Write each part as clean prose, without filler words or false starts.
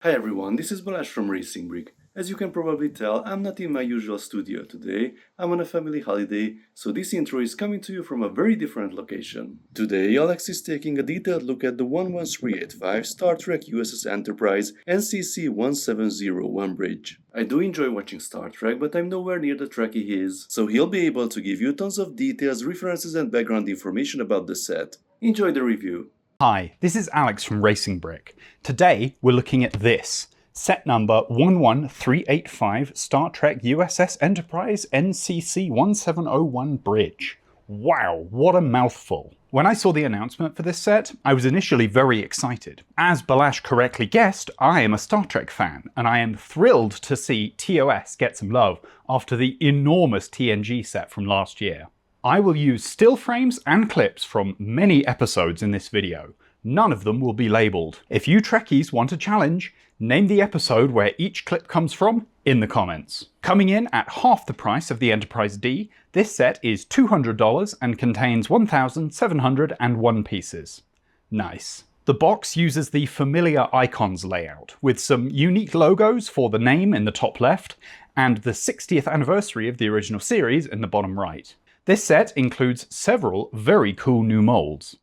Hi everyone, this is Balázs from RacingBrick. As you can probably tell, I'm not in my usual studio today, I'm on a family holiday, so this intro is coming to you from a very different location. Today, Alex is taking a detailed look at the 11385 Star Trek U.S.S. Enterprise NCC-1701 Bridge. I do enjoy watching Star Trek, but I'm nowhere near the Trekkie he is, so he'll be able to give you tons of details, references and background information about the set. Enjoy the review. Hi, this is Alex from RacingBrick. Today we're looking at this, set number 11385 Star Trek U.S.S. Enterprise NCC-1701 Bridge. Wow, what a mouthful. When I saw the announcement for this set, I was initially very excited. As Balázs correctly guessed, I am a Star Trek fan, and I am thrilled to see TOS get some love after the enormous TNG set from last year. I will use still frames and clips from many episodes in this video. None of them will be labelled. If you Trekkies want a challenge, name the episode where each clip comes from in the comments. Coming in at half the price of the Enterprise D, this set is $200 and contains 1,701 pieces. Nice. The box uses the familiar icons layout, with some unique logos for the name in the top left and the 60th anniversary of the original series in the bottom right. This set includes several very cool new molds.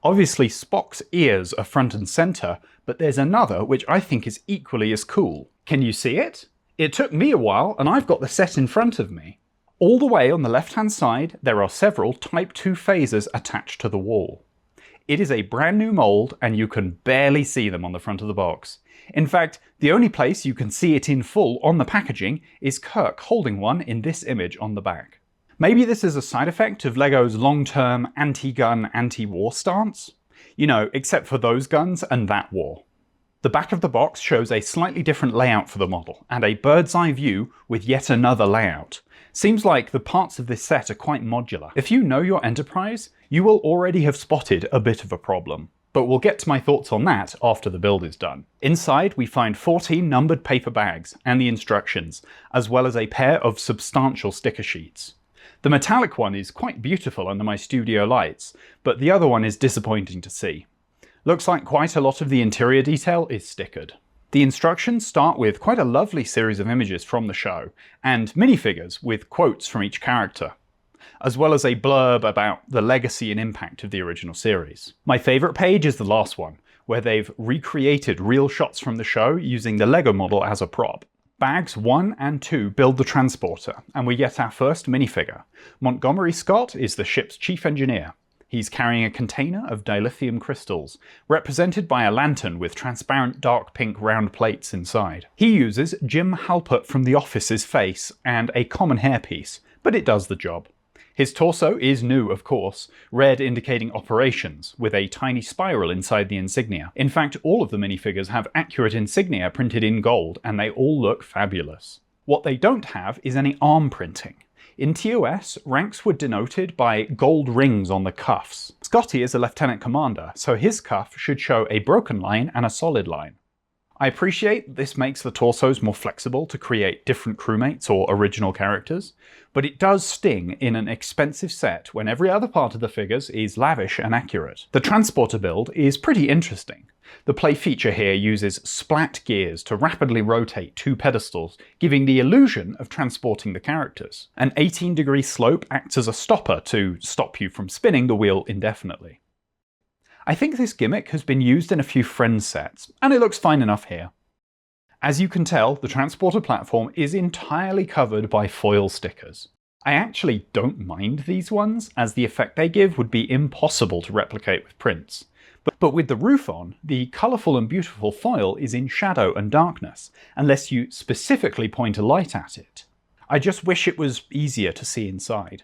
Obviously Spock's ears are front and centre, but there's another which I think is equally as cool. Can you see it? It took me a while and I've got the set in front of me. All the way on the left hand side there are several Type 2 phasers attached to the wall. It is a brand new mould and you can barely see them on the front of the box. In fact, the only place you can see it in full on the packaging is Kirk holding one in this image on the back. Maybe this is a side effect of LEGO's long-term anti-gun, anti-war stance? You know, except for those guns and that war. The back of the box shows a slightly different layout for the model, and a bird's eye view with yet another layout. Seems like the parts of this set are quite modular. If you know your Enterprise, you will already have spotted a bit of a problem. But we'll get to my thoughts on that after the build is done. Inside we find 14 numbered paper bags and the instructions, as well as a pair of substantial sticker sheets. The metallic one is quite beautiful under my studio lights, but the other one is disappointing to see. Looks like quite a lot of the interior detail is stickered. The instructions start with quite a lovely series of images from the show, and minifigures with quotes from each character, as well as a blurb about the legacy and impact of the original series. My favourite page is the last one, where they've recreated real shots from the show using the LEGO model as a prop. Bags 1 and 2 build the transporter, and we get our first minifigure. Montgomery Scott is the ship's chief engineer. He's carrying a container of dilithium crystals, represented by a lantern with transparent dark pink round plates inside. He uses Jim Halpert from The Office's face and a common hairpiece, but it does the job. His torso is new, of course, red indicating operations, with a tiny spiral inside the insignia. In fact, all of the minifigures have accurate insignia printed in gold, and they all look fabulous. What they don't have is any arm printing. In TOS, ranks were denoted by gold rings on the cuffs. Scotty is a lieutenant commander, so his cuff should show a broken line and a solid line. I appreciate this makes the torsos more flexible to create different crewmates or original characters, but it does sting in an expensive set when every other part of the figures is lavish and accurate. The transporter build is pretty interesting. The play feature here uses splat gears to rapidly rotate two pedestals, giving the illusion of transporting the characters. An 18-degree slope acts as a stopper to stop you from spinning the wheel indefinitely. I think this gimmick has been used in a few Friends sets, and it looks fine enough here. As you can tell, the transporter platform is entirely covered by foil stickers. I actually don't mind these ones, as the effect they give would be impossible to replicate with prints. But with the roof on, the colourful and beautiful foil is in shadow and darkness, unless you specifically point a light at it. I just wish it was easier to see inside.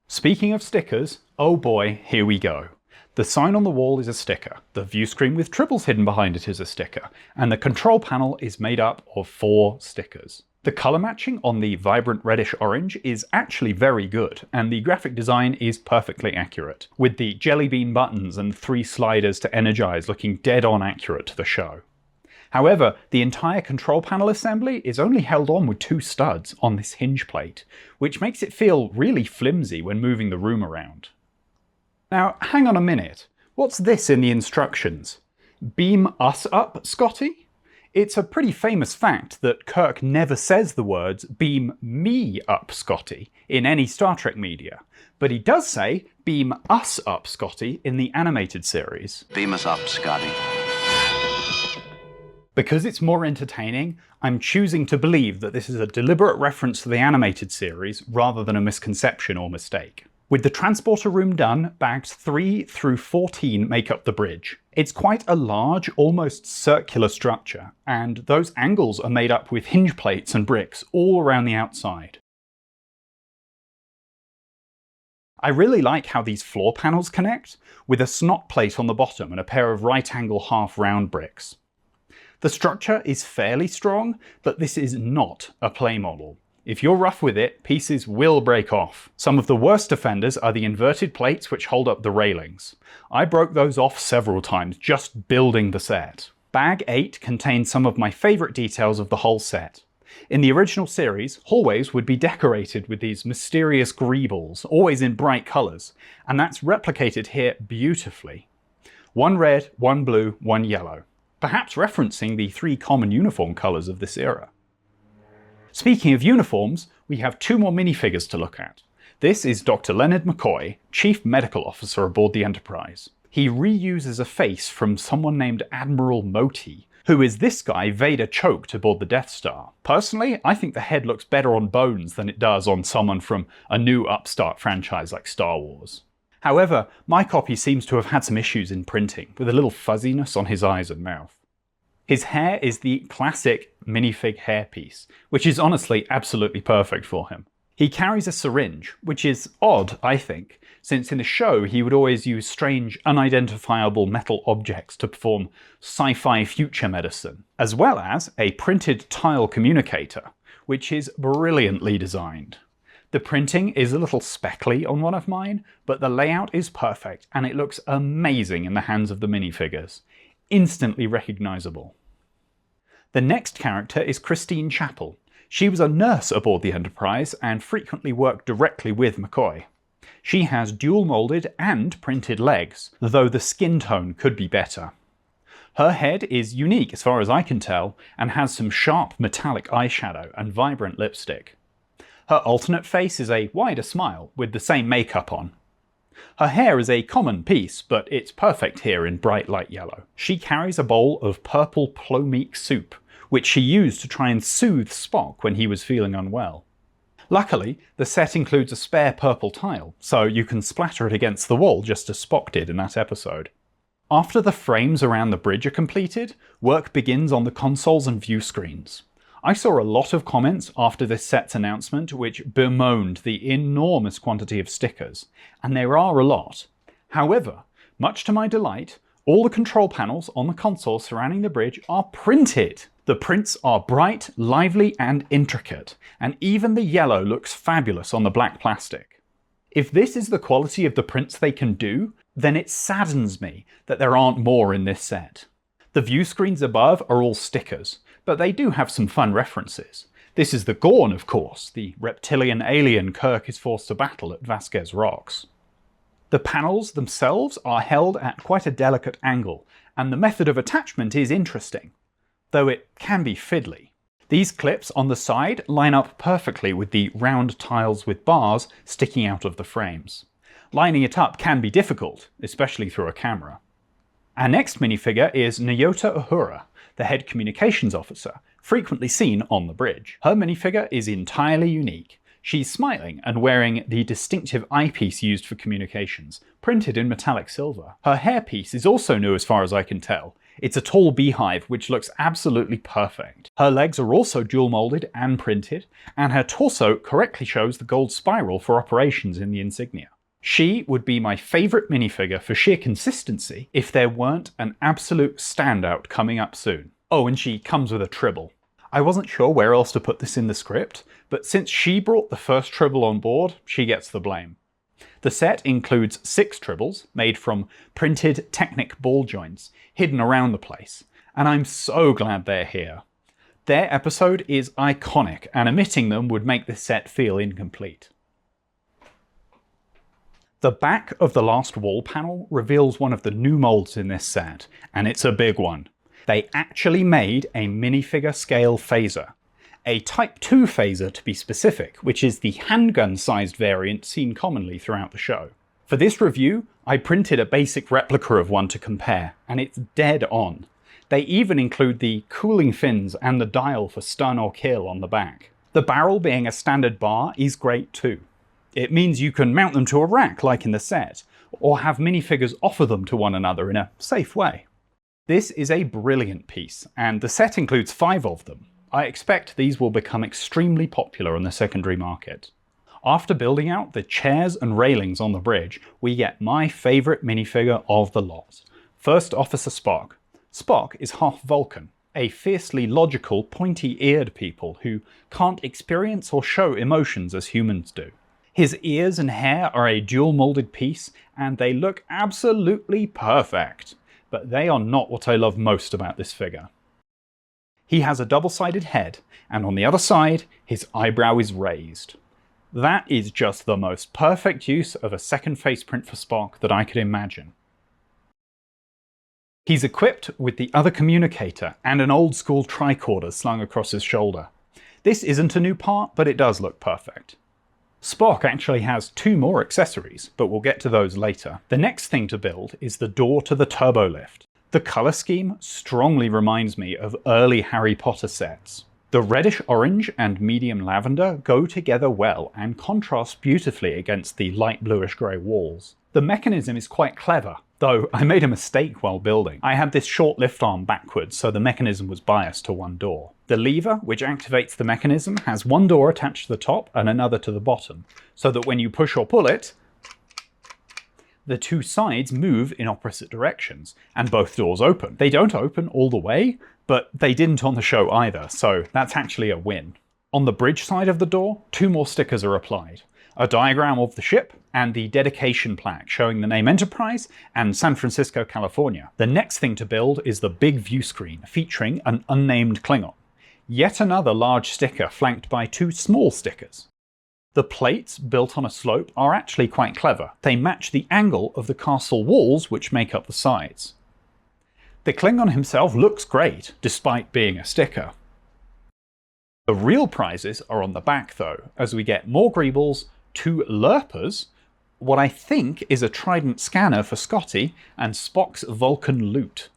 Speaking of stickers, oh boy, here we go. The sign on the wall is a sticker, the view screen with tribbles hidden behind it is a sticker, and the control panel is made up of 4 stickers. The colour matching on the vibrant reddish orange is actually very good, and the graphic design is perfectly accurate, with the jelly bean buttons and 3 sliders to energise looking dead on accurate to the show. However, the entire control panel assembly is only held on with 2 studs on this hinge plate, which makes it feel really flimsy when moving the room around. Now, hang on a minute. What's this in the instructions? Beam us up, Scotty? It's a pretty famous fact that Kirk never says the words "beam me up, Scotty" in any Star Trek media, but he does say "beam us up, Scotty" in the animated series. Beam us up, Scotty. Because it's more entertaining, I'm choosing to believe that this is a deliberate reference to the animated series rather than a misconception or mistake. With the transporter room done, bags 3 through 14 make up the bridge. It's quite a large, almost circular structure, and those angles are made up with hinge plates and bricks all around the outside. I really like how these floor panels connect, with a snot plate on the bottom and a pair of right-angle half-round bricks. The structure is fairly strong, but this is not a play model. If you're rough with it, pieces will break off. Some of the worst offenders are the inverted plates which hold up the railings. I broke those off several times just building the set. Bag 8 contains some of my favourite details of the whole set. In the original series, hallways would be decorated with these mysterious greebles, always in bright colours, and that's replicated here beautifully. One red, one blue, one yellow. Perhaps referencing the 3 common uniform colours of this era. Speaking of uniforms, we have 2 more minifigures to look at. This is Dr. Leonard McCoy, Chief Medical Officer aboard the Enterprise. He reuses a face from someone named Admiral Moti, who is this guy Vader choked aboard the Death Star. Personally, I think the head looks better on Bones than it does on someone from a new upstart franchise like Star Wars. However, my copy seems to have had some issues in printing, with a little fuzziness on his eyes and mouth. His hair is the classic minifig hairpiece, which is honestly absolutely perfect for him. He carries a syringe, which is odd, I think, since in the show he would always use strange, unidentifiable metal objects to perform sci-fi future medicine, as well as a printed tile communicator, which is brilliantly designed. The printing is a little speckly on one of mine, but the layout is perfect and it looks amazing in the hands of the minifigures. Instantly recognisable. The next character is Christine Chappell. She was a nurse aboard the Enterprise and frequently worked directly with McCoy. She has dual moulded and printed legs, though the skin tone could be better. Her head is unique as far as I can tell and has some sharp metallic eyeshadow and vibrant lipstick. Her alternate face is a wider smile with the same makeup on. Her hair is a common piece, but it's perfect here in bright light yellow. She carries a bowl of purple plomeek soup, which she used to try and soothe Spock when he was feeling unwell. Luckily, the set includes a spare purple tile, so you can splatter it against the wall just as Spock did in that episode. After the frames around the bridge are completed, work begins on the consoles and view screens. I saw a lot of comments after this set's announcement which bemoaned the enormous quantity of stickers, and there are a lot. However, much to my delight, all the control panels on the console surrounding the bridge are printed. The prints are bright, lively and intricate, and even the yellow looks fabulous on the black plastic. If this is the quality of the prints they can do, then it saddens me that there aren't more in this set. The view screens above are all stickers, but they do have some fun references. This is the Gorn, of course, the reptilian alien Kirk is forced to battle at Vasquez Rocks. The panels themselves are held at quite a delicate angle, and the method of attachment is interesting, though it can be fiddly. These clips on the side line up perfectly with the round tiles with bars sticking out of the frames. Lining it up can be difficult, especially through a camera. Our next minifigure is Nyota Uhura, the head communications officer, frequently seen on the bridge. Her minifigure is entirely unique. She's smiling and wearing the distinctive eyepiece used for communications, printed in metallic silver. Her hairpiece is also new as far as I can tell. It's a tall beehive which looks absolutely perfect. Her legs are also dual moulded and printed, and her torso correctly shows the gold spiral for operations in the insignia. She would be my favourite minifigure for sheer consistency if there weren't an absolute standout coming up soon. Oh, and she comes with a tribble. I wasn't sure where else to put this in the script, but since she brought the first tribble on board, she gets the blame. The set includes 6 tribbles made from printed Technic ball joints hidden around the place, and I'm so glad they're here. Their episode is iconic, and omitting them would make this set feel incomplete. The back of the last wall panel reveals one of the new molds in this set, and it's a big one. They actually made a minifigure scale phaser. A Type 2 phaser to be specific, which is the handgun-sized variant seen commonly throughout the show. For this review, I printed a basic replica of one to compare, and it's dead on. They even include the cooling fins and the dial for stun or kill on the back. The barrel being a standard bar is great too. It means you can mount them to a rack like in the set, or have minifigures offer them to one another in a safe way. This is a brilliant piece, and the set includes 5 of them. I expect these will become extremely popular on the secondary market. After building out the chairs and railings on the bridge, we get my favourite minifigure of the lot. First Officer Spock. Spock is half Vulcan, a fiercely logical, pointy-eared people who can't experience or show emotions as humans do. His ears and hair are a dual-moulded piece, and they look absolutely perfect. But they are not what I love most about this figure. He has a double-sided head, and on the other side, his eyebrow is raised. That is just the most perfect use of a second face print for Spock that I could imagine. He's equipped with the other communicator and an old-school tricorder slung across his shoulder. This isn't a new part, but it does look perfect. Spock actually has 2 more accessories, but we'll get to those later. The next thing to build is the door to the turbo lift. The colour scheme strongly reminds me of early Harry Potter sets. The reddish orange and medium lavender go together well and contrast beautifully against the light bluish grey walls. The mechanism is quite clever, though I made a mistake while building. I had this short lift arm backwards, so the mechanism was biased to one door. The lever, which activates the mechanism, has one door attached to the top and another to the bottom, so that when you push or pull it, the 2 sides move in opposite directions, and both doors open. They don't open all the way, but they didn't on the show either, so that's actually a win. On the bridge side of the door, 2 more stickers are applied. A diagram of the ship, and the dedication plaque showing the name Enterprise and San Francisco, California. The next thing to build is the big view screen featuring an unnamed Klingon. Yet another large sticker flanked by 2 small stickers. The plates built on a slope are actually quite clever. They match the angle of the castle walls which make up the sides. The Klingon himself looks great, despite being a sticker. The real prizes are on the back though, as we get more greebles, 2 lurpers, what I think is a Trident scanner for Scotty, and Spock's Vulcan loot.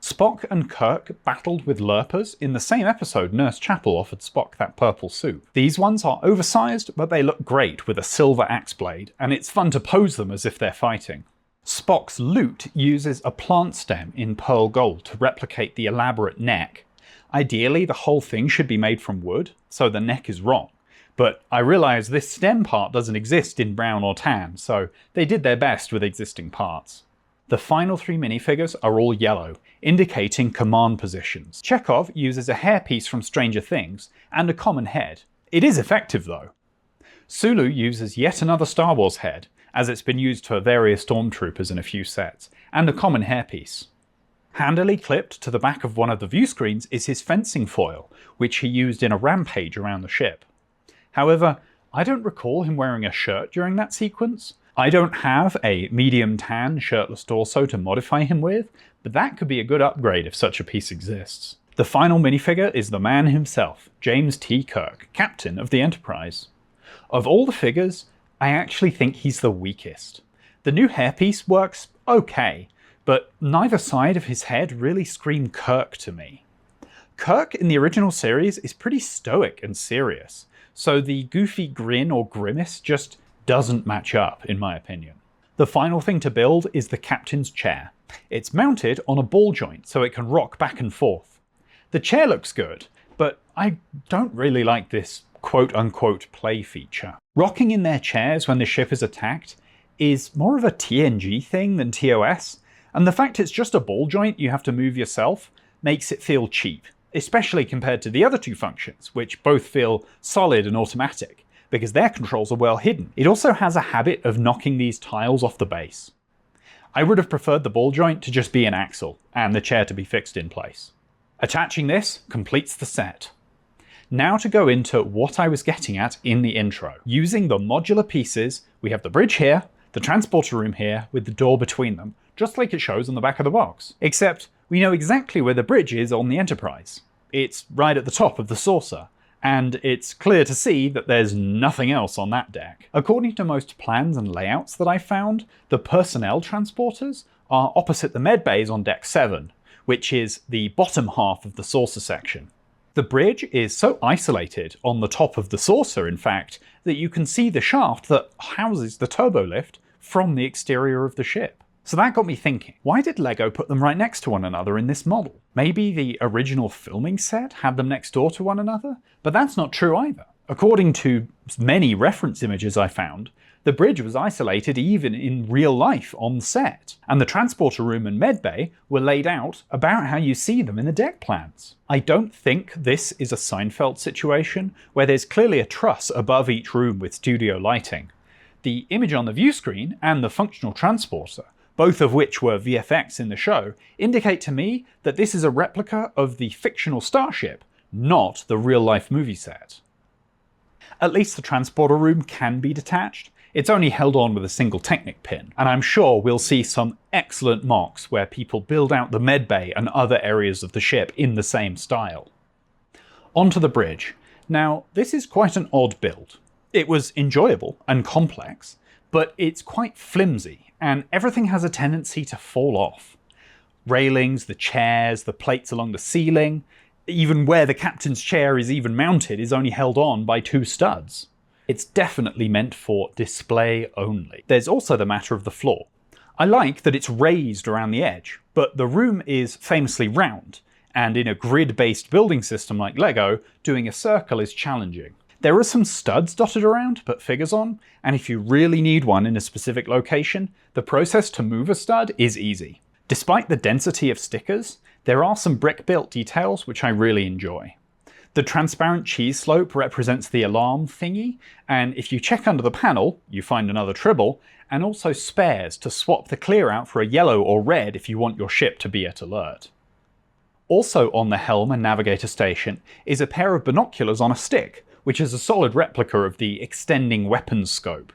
Spock and Kirk battled with lurpers in the same episode Nurse Chapel offered Spock that purple suit. These ones are oversized, but they look great with a silver axe blade, and it's fun to pose them as if they're fighting. Spock's loot uses a plant stem in pearl gold to replicate the elaborate neck. Ideally, the whole thing should be made from wood, so the neck is wrong. But I realise this stem part doesn't exist in brown or tan, so they did their best with existing parts. The final 3 minifigures are all yellow, indicating command positions. Chekhov uses a hairpiece from Stranger Things and a common head. It is effective though. Sulu uses yet another Star Wars head, as it's been used for various stormtroopers in a few sets, and a common hairpiece. Handily clipped to the back of one of the view screens is his fencing foil, which he used in a rampage around the ship. However, I don't recall him wearing a shirt during that sequence. I don't have a medium tan shirtless torso to modify him with, but that could be a good upgrade if such a piece exists. The final minifigure is the man himself, James T. Kirk, captain of the Enterprise. Of all the figures, I actually think he's the weakest. The new hairpiece works okay, but neither side of his head really scream Kirk to me. Kirk in the original series is pretty stoic and serious, so the goofy grin or grimace just doesn't match up, in my opinion. The final thing to build is the captain's chair. It's mounted on a ball joint so it can rock back and forth. The chair looks good, but I don't really like this quote-unquote play feature. Rocking in their chairs when the ship is attacked is more of a TNG thing than TOS, and the fact it's just a ball joint you have to move yourself makes it feel cheap, especially compared to the other 2 functions, which both feel solid and automatic, because their controls are well hidden. It also has a habit of knocking these tiles off the base. I would have preferred the ball joint to just be an axle, and the chair to be fixed in place. Attaching this completes the set. Now to go into what I was getting at in the intro. Using the modular pieces, we have the bridge here, the transporter room here, with the door between them, just like it shows on the back of the box. Except We know exactly where the bridge is on the Enterprise. It's right at the top of the saucer, and it's clear to see that there's nothing else on that deck. According to most plans and layouts that I found, the personnel transporters are opposite the medbays on Deck 7, which is the bottom half of the saucer section. The bridge is so isolated on the top of the saucer, in fact, that you can see the shaft that houses the turbolift from the exterior of the ship. So that got me thinking, why did LEGO put them right next to one another in this model? Maybe the original filming set had them next door to one another? But that's not true either. According to many reference images I found, the bridge was isolated even in real life on set, and the transporter room and medbay were laid out about how you see them in the deck plans. I don't think this is a Seinfeld situation, where there's clearly a truss above each room with studio lighting. The image on the view screen and the functional transporter, both of which were VFX in the show, indicate to me that this is a replica of the fictional starship, not the real-life movie set. At least the transporter room can be detached. It's only held on with a single Technic pin, and I'm sure we'll see some excellent mocks where people build out the medbay and other areas of the ship in the same style. Onto the bridge. Now, this is quite an odd build. It was enjoyable and complex, but it's quite flimsy, and everything has a tendency to fall off. Railings, the chairs, the plates along the ceiling, even where the captain's chair is even mounted is only held on by 2 studs. It's definitely meant for display only. There's also the matter of the floor. I like that it's raised around the edge, but the room is famously round, and in a grid-based building system like LEGO, doing a circle is challenging. There are some studs dotted around to put figures on, and if you really need one in a specific location, the process to move a stud is easy. Despite the density of stickers, there are some brick-built details which I really enjoy. The transparent cheese slope represents the alarm thingy, and if you check under the panel, you find another tribble, and also spares to swap the clear out for a yellow or red if you want your ship to be at alert. Also on the helm and navigator station is a pair of binoculars on a stick, which is a solid replica of the extending weapons scope.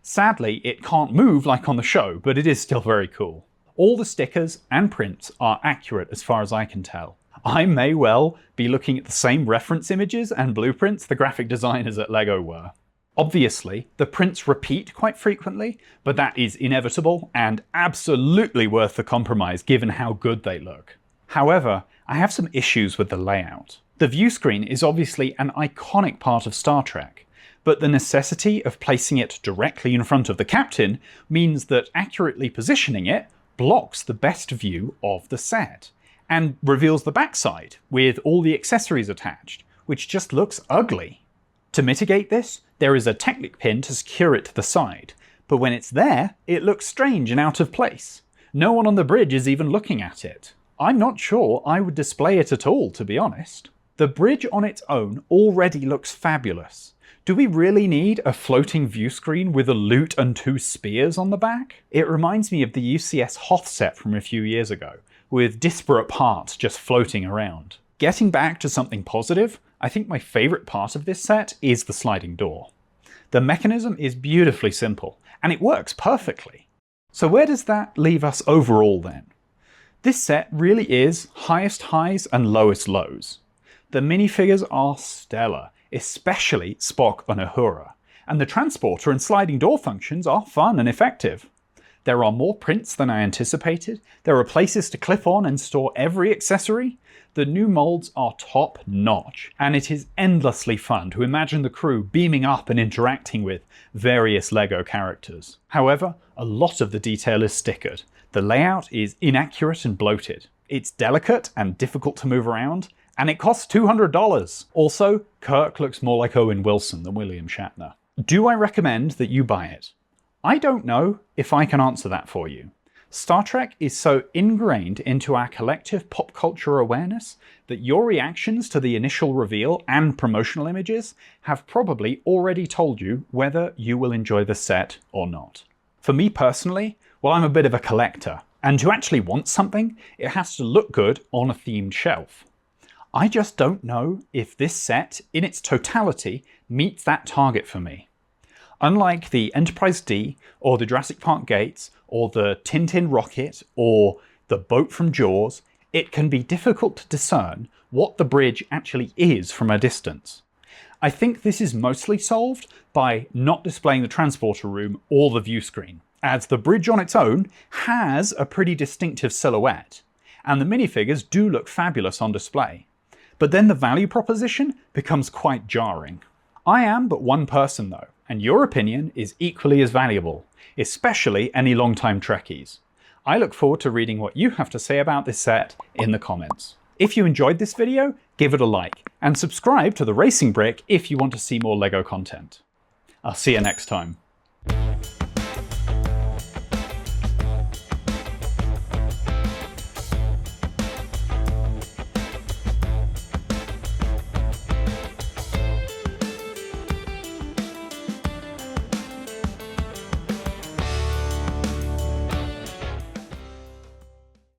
Sadly, it can't move like on the show, but it is still very cool. All the stickers and prints are accurate as far as I can tell. I may well be looking at the same reference images and blueprints the graphic designers at LEGO were. Obviously, the prints repeat quite frequently, but that is inevitable and absolutely worth the compromise given how good they look. However, I have some issues with the layout. The view screen is obviously an iconic part of Star Trek, but the necessity of placing it directly in front of the captain means that accurately positioning it blocks the best view of the set, and reveals the backside with all the accessories attached, which just looks ugly. To mitigate this, there is a Technic pin to secure it to the side, but when it's there, it looks strange and out of place. No one on the bridge is even looking at it. I'm not sure I would display it at all, to be honest. The bridge on its own already looks fabulous. Do we really need a floating view screen with a lute and 2 spears on the back? It reminds me of the U.S.S. Hoth set from a few years ago, with disparate parts just floating around. Getting back to something positive, I think my favourite part of this set is the sliding door. The mechanism is beautifully simple, and it works perfectly. So where does that leave us overall then? This set really is highest highs and lowest lows. The minifigures are stellar, especially Spock and Uhura, and the transporter and sliding door functions are fun and effective. There are more prints than I anticipated, there are places to clip on and store every accessory, the new molds are top notch, and it is endlessly fun to imagine the crew beaming up and interacting with various LEGO characters. However, a lot of the detail is stickered. The layout is inaccurate and bloated. It's delicate and difficult to move around, and it costs $200. Also, Kirk looks more like Owen Wilson than William Shatner. Do I recommend that you buy it? I don't know if I can answer that for you. Star Trek is so ingrained into our collective pop culture awareness that your reactions to the initial reveal and promotional images have probably already told you whether you will enjoy the set or not. For me personally, well, I'm a bit of a collector, and to actually want something, it has to look good on a themed shelf. I just don't know if this set, in its totality, meets that target for me. Unlike the Enterprise D, or the Jurassic Park gates, or the Tintin rocket, or the boat from Jaws, it can be difficult to discern what the bridge actually is from a distance. I think this is mostly solved by not displaying the transporter room or the view screen, as the bridge on its own has a pretty distinctive silhouette, and the minifigures do look fabulous on display. But then the value proposition becomes quite jarring. I am but one person though, and your opinion is equally as valuable, especially any long-time Trekkies. I look forward to reading what you have to say about this set in the comments. If you enjoyed this video, give it a like, and subscribe to the Racing Brick if you want to see more LEGO content. I'll see you next time.